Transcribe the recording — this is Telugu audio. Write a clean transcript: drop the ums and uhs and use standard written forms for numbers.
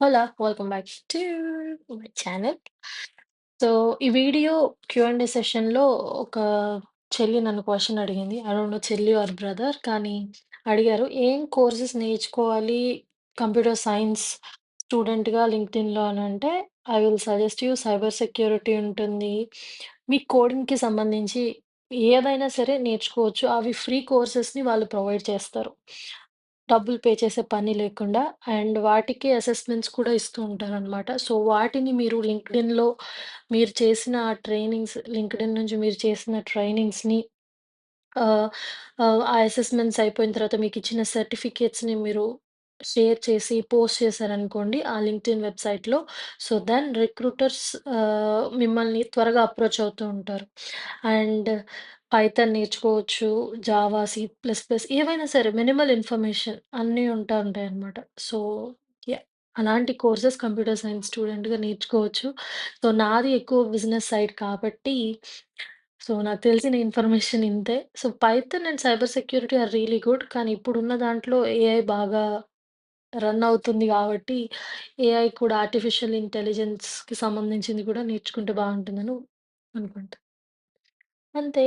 Hola, welcome back to my channel. So, ఈ వీడియో క్యూ&ఏ సెషన్‌లో ఒక చెల్లి నన్ను క్వెషన్ అడిగింది. ఐ డోంట్ నో చెల్లి ఆర్ బ్రదర్ కానీ అడిగారు. "ఏం కోర్సెస్ నేర్చుకోవాలి కంప్యూటర్ సైన్స్ స్టూడెంట్‌గా లింక్డ్ఇన్‌లో" అనంటే, I will suggest you cyber security ఉంటుంది. మీ కోడింగ్‌కి సంబంధించి ఏదైనా సరే నేర్చుకోవచ్చు. అవి ఫ్రీ కోర్సెస్‌ని వాళ్ళు ప్రొవైడ్ చేస్తారు. డబ్బులు పే చేసే పని లేకుండా అండ్ వాటికి అసెస్మెంట్స్ కూడా ఇస్తూ ఉంటారనమాట. సో, వాటిని మీరు లింక్డ్ఇన్‌లో మీరు చేసిన లింక్డ్ఇన్ నుంచి మీరు చేసిన ట్రైనింగ్స్‌ని ఆహ్, ఆ అసెస్మెంట్స్ అయిపోయిన తర్వాత మీకిచ్చిన సర్టిఫికేట్స్‌ని మీరు షేర్ చేసి, పోస్ట్ చేశారనుకోండి ఆ లింక్డ్ఇన్ వెబ్‌సైట్‌లో. సో, దెన్ రిక్రూటర్స్ మిమ్మల్ని త్వరగా అప్రోచ్ అవుతూ ఉంటారు. అండ్ పైథాన్ నేర్చుకోవచ్చు, జావా, సి ప్లస్ ప్లస్ ఏవైనా సరే మినిమల్ ఇన్ఫర్మేషన్ అన్నీ ఉంటాయన్నమాట. So, yeah! అలాంటి కోర్సెస్ కంప్యూటర్ సైన్స్ స్టూడెంట్‌గా నేర్చుకోవచ్చు. సో, నాది ఎక్కువ బిజినెస్ సైడ్ కాబట్టి నాకు తెలిసిన ఇన్ఫర్మేషన్ ఇంతే. So, Python and cyber security are really good. కానీ ఇప్పుడున్న దాంట్లో ఏఐ బాగా రన్ అవుతుంది గాబట్టి, ఏఐ కూడా ఆర్టిఫిషియల్ ఇంటెలిజెన్స్‌కి సంబంధించింది కూడా నేర్చుకుంటే బావుంటుందని అనుకుంటా. అంతే.